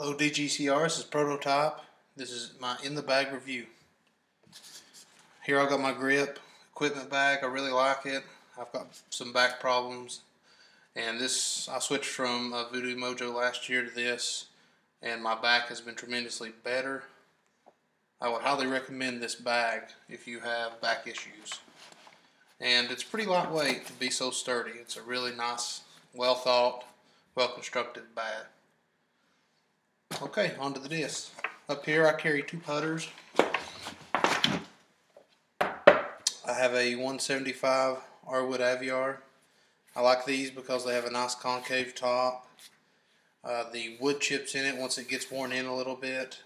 Hello DGCR, this is Prototype. This is my in the bag review. Here I got my grip equipment bag. I really like it. I've got some back problems, and this I switched from Voodoo Mojo last year to this, and my back has been tremendously better. I would highly recommend this bag if you have back issues. And it's pretty lightweight to be so sturdy. It's a really nice, well thought, well constructed bag. Okay, on to the disc. Up here I carry two putters. I have a 175 Arwood Aviar. I like these because they have a nice concave top. The wood chips in it, once it gets worn in a little bit,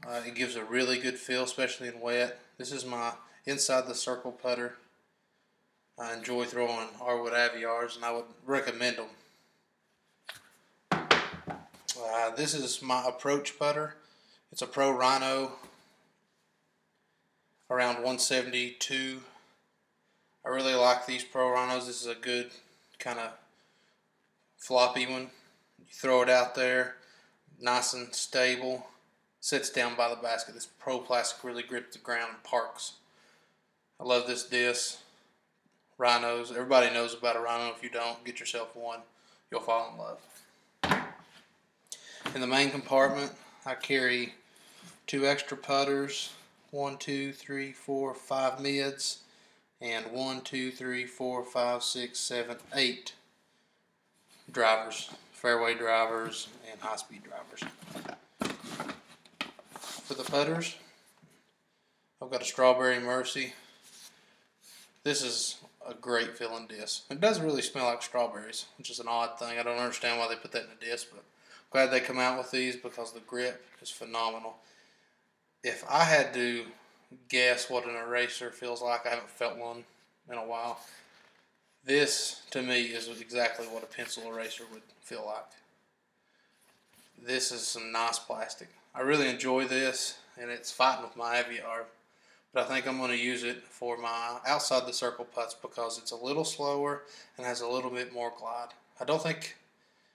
it gives a really good feel, especially in wet. This is my inside the circle putter. I enjoy throwing Arwood Aviars, and I would recommend them. This is my approach putter. It's a Pro Rhino, around 172. I really like these Pro Rhinos. This is a good kind of floppy one. You throw it out there, nice and stable. Sits down by the basket. This Pro Plastic really grips the ground and parks. I love this disc. Rhinos. Everybody knows about a Rhino. If you don't, get yourself one. You'll fall in love. In the main compartment, I carry two extra putters, 1, 2, 3, 4, 5 mids, and 1, 2, 3, 4, 5, 6, 7, 8 drivers, fairway drivers, and high-speed drivers. For the putters, I've got a Strawberry Mercy. This is a great feeling disc. It doesn't really smell like strawberries, which is an odd thing. I don't understand why they put that in a disc, but glad they come out with these because the grip is phenomenal. If I had to guess what an eraser feels like, I haven't felt one in a while. This, to me, is exactly what a pencil eraser would feel like. This is some nice plastic. I really enjoy this, and it's fighting with my Aviar. But I think I'm going to use it for my outside the circle putts because it's a little slower and has a little bit more glide. I don't think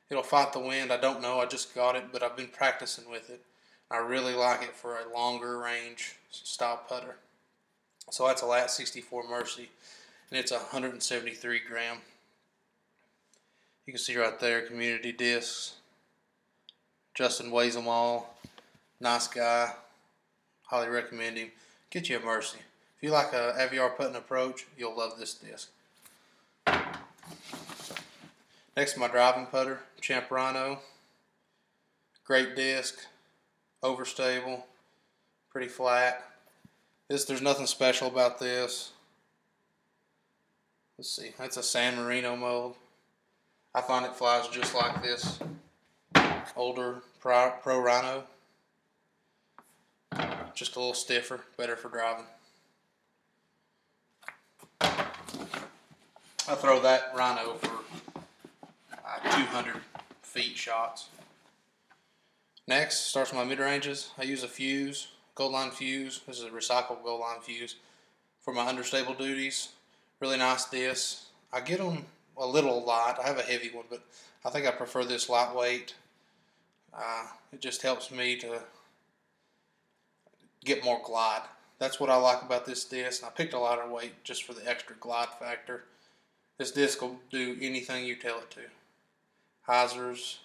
it'll fight the wind. I don't know. I just got it, but I've been practicing with it. I really like it for a longer range style putter. So that's a Lat 64 Mercy, and it's 173 gram. You can see right there, community discs. Justin weighs them all. Nice guy. Highly recommend him. Get you a Mercy. If you like a Aviar putting approach, you'll love this disc. Next, my driving putter, Champ Rhino. Great disc, overstable, pretty flat. There's nothing special about this. Let's see, that's a San Marino mold. I find it flies just like this older Pro Rhino. Just a little stiffer, better for driving. I throw that Rhino for 200 feet shots. Next, starts my mid-ranges. I use a fuse, Goldline fuse. This is a recycled Goldline fuse for my understable duties. Really nice disc. I get them a little light. I have a heavy one, but I think I prefer this lightweight. It just helps me to get more glide. That's what I like about this disc. I picked a lighter weight just for the extra glide factor. This disc will do anything you tell it to. Hyzers,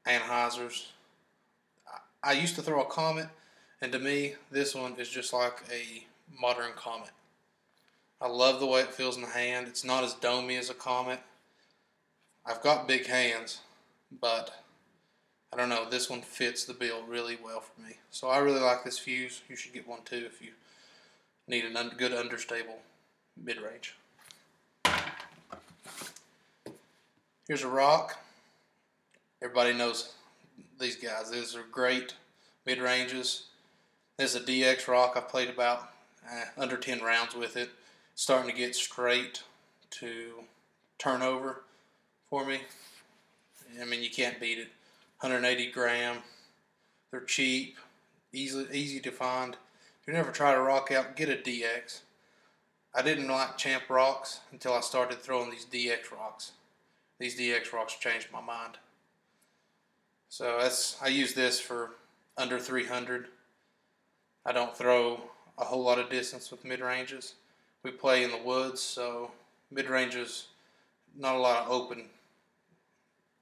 anhyzers. I used to throw a Comet, and to me, this one is just like a modern Comet. I love the way it feels in the hand. It's not as domey as a Comet. I've got big hands, but I don't know, this one fits the bill really well for me. So I really like this fuse. You should get one too if you need a good understable mid-range. Here's a rock. Everybody knows these guys. These are great mid-ranges. This is a DX rock. I've played about under 10 rounds with it. It's starting to get straight to turnover for me. I mean, you can't beat it. 180 gram. They're cheap, easy to find. If you never tried a rock out, get a DX. I didn't like Champ rocks until I started throwing these DX rocks. These DX rocks changed my mind. So I use this for under 300. I don't throw a whole lot of distance with mid-ranges. We play in the woods, so mid-ranges, not a lot of open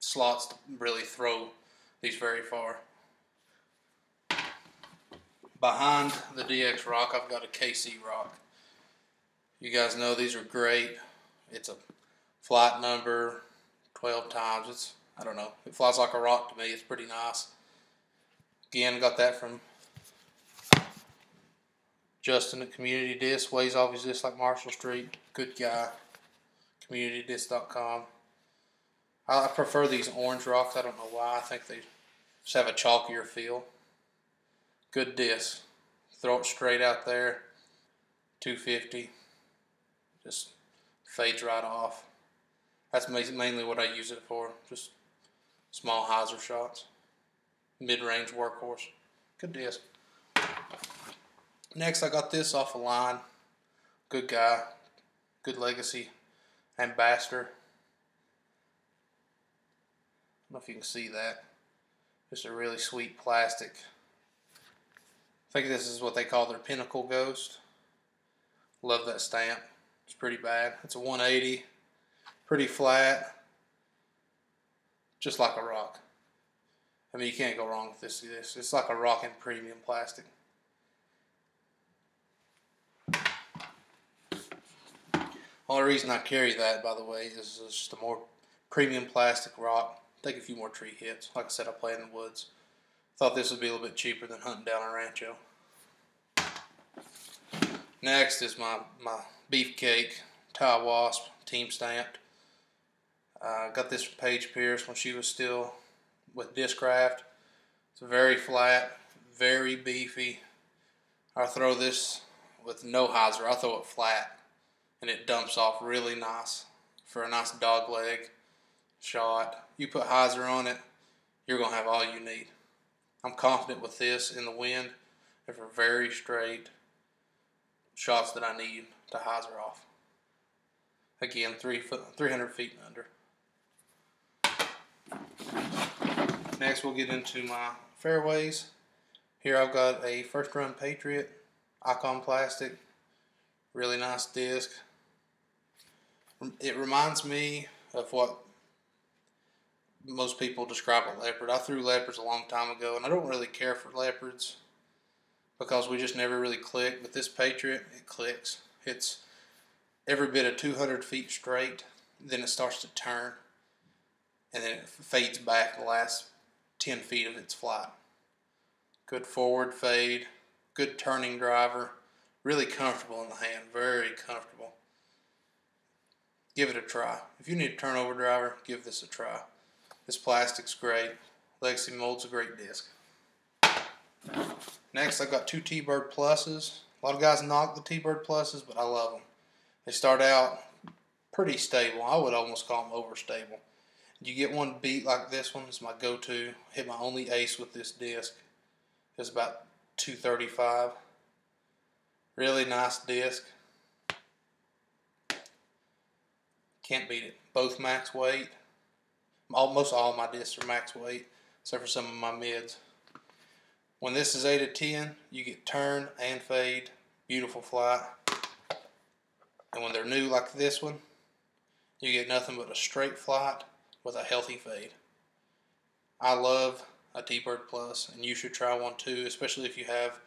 slots to really throw these very far. Behind the DX Rock, I've got a KC Rock. You guys know these are great. It's a flight number 12 times. I don't know, it flies like a rock to me. It's pretty nice. Again, got that from Justin at Community Disc. Weighs off his disc like Marshall Street. Good guy. CommunityDisc.com. I prefer these orange rocks. I don't know why. I think they just have a chalkier feel. Good disc. Throw it straight out there. 250. Just fades right off. That's mainly what I use it for. Just small hyzer shots. Mid-range workhorse. Good disc. Next, I got this off a line. Good guy. Good legacy ambassador. I don't know if you can see that. Just a really sweet plastic. I think this is what they call their Pinnacle Ghost. Love that stamp. It's pretty bad. It's a 180. Pretty flat. Just like a rock. I mean, you can't go wrong with this. It's like a rock in premium plastic. Only reason I carry that, by the way, is it's just a more premium plastic rock. Take a few more tree hits. Like I said, I play in the woods. Thought this would be a little bit cheaper than hunting down a rancho. Next is my Beefcake Tie Wasp team stamped. Got this from Paige Pierce when she was still with Discraft. It's very flat, very beefy. I throw this with no hyzer. I throw it flat, and it dumps off really nice for a nice dog leg shot. You put hyzer on it, you're going to have all you need. I'm confident with this in the wind and for very straight shots that I need to hyzer off. Again, 300 feet and under. Next, we'll get into my fairways. Here I've got a First Run Patriot Icon plastic. Really nice disc. It reminds me of what most people describe a leopard. I threw leopards a long time ago, and I don't really care for leopards because we just never really click. But this Patriot, it clicks. It's every bit of 200 feet straight. Then it starts to turn, and then it fades back the last 10 feet of its flight. Good forward fade, good turning driver, really comfortable in the hand, very comfortable. Give it a try. If you need a turnover driver, give this a try. This plastic's great. Legacy Mold's a great disc. Next, I've got two T-Bird Pluses. A lot of guys knock the T-Bird Pluses, but I love them. They start out pretty stable. I would almost call them overstable. You get one beat like this one is my go-to. Hit my only ace with this disc. It's about 235. Really nice disc. Can't beat it. Both max weight. Almost all my discs are max weight, except for some of my mids. When this is 8 of 10, you get turn and fade. Beautiful flight. And when they're new like this one, you get nothing but a straight flight with a healthy fade. I love a T-Bird Plus, and you should try one too, especially if you have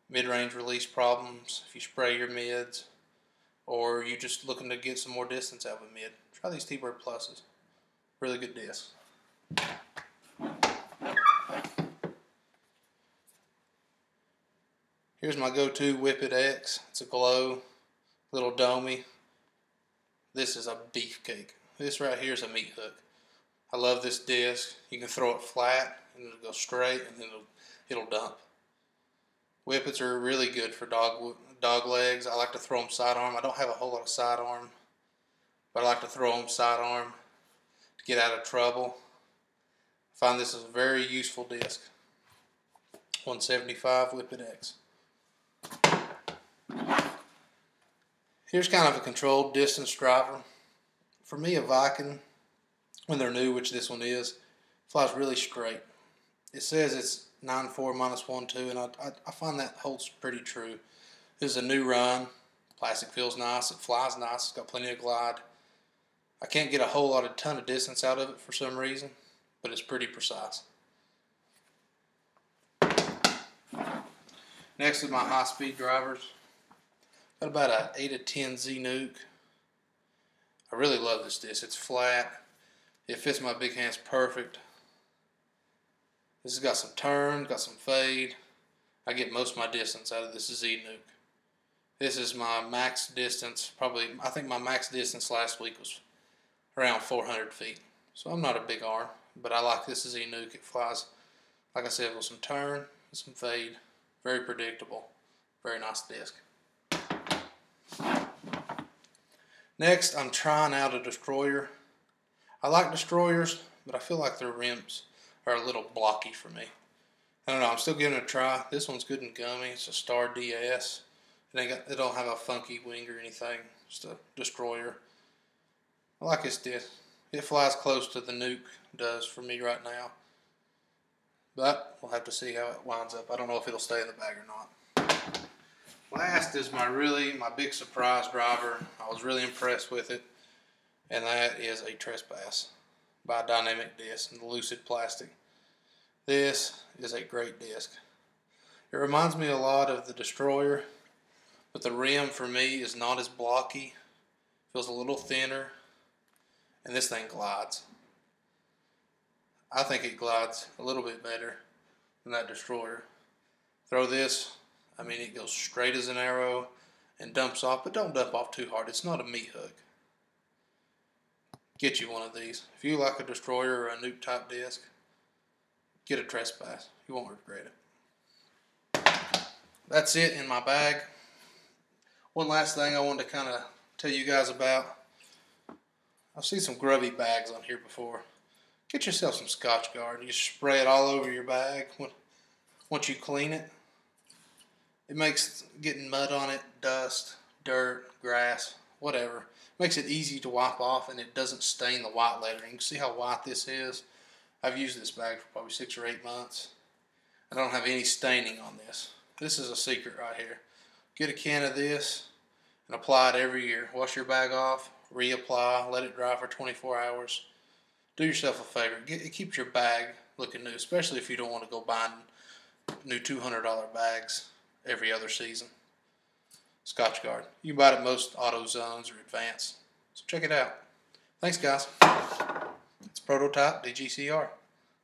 mid-range release problems, if you spray your mids, or you're just looking to get some more distance out of a mid. Try these T-Bird Pluses. Really good disc. Here's my go-to Whippet X. It's a glow, little domey. This is a beefcake. This right here is a meat hook. I love this disc. You can throw it flat and it'll go straight, and then it'll dump. Whippets are really good for dog legs. I like to throw them sidearm. I don't have a whole lot of sidearm, but I like to throw them sidearm to get out of trouble. I find this is a very useful disc. 175 Whippet X. Here's kind of a controlled distance driver. For me, a Viking, when they're new, which this one is, flies really straight. it says it's 9.4 minus 1.2, and I find that holds pretty true. This is a new run. Plastic feels nice. It flies nice. It's got plenty of glide. I can't get a whole ton of distance out of it for some reason, but it's pretty precise. Next is my high-speed drivers. Got about a 8 of 10 Z-Nuke. I really love this disc. It's flat. It fits my big hands perfect. This has got some turn, got some fade. I get most of my distance out of this Z-Nuke. This is my max distance. I think my max distance last week was around 400 feet. So I'm not a big arm, but I like this Z-Nuke. It flies, like I said, with some turn and some fade. Very predictable. Very nice disc. Next, I'm trying out a Destroyer. I like Destroyers, but I feel like their rims are a little blocky for me. I don't know, I'm still giving it a try. This one's good and gummy. It's a Star DS. It don't have a funky wing or anything. Just a Destroyer. I like this disc. It flies close to the Nuke does for me right now. But we'll have to see how it winds up. I don't know if it'll stay in the bag or not. Last is my big surprise driver. I was really impressed with it. And that is a Trespass by Dynamic Disc in the Lucid plastic. This is a great disc. It reminds me a lot of the Destroyer, but the rim for me is not as blocky. Feels a little thinner, and this thing glides. I think it glides a little bit better than that Destroyer. Throw this, I mean, it goes straight as an arrow and dumps off, but don't dump off too hard. It's not a meat hook. Get you one of these. If you like a Destroyer or a Nuke type disc, get a Trespass. You won't regret it. That's it in my bag. One last thing I wanted to kind of tell you guys about. I've seen some grubby bags on here before. Get yourself some Scotchgard. You spray it all over your bag. Once you clean it, it makes getting mud on it, dust, dirt, grass, whatever. Makes it easy to wipe off, and it doesn't stain the white lettering. You can see how white this is. I've used this bag for probably 6 or 8 months. I don't have any staining on this. This is a secret right here. Get a can of this and apply it every year. Wash your bag off, reapply, let it dry for 24 hours. Do yourself a favor. It keeps your bag looking new, especially if you don't want to go buying new $200 bags every other season. Scotchgard. You can buy it at most AutoZones or Advance. So check it out. Thanks, guys. It's Prototype DGCR.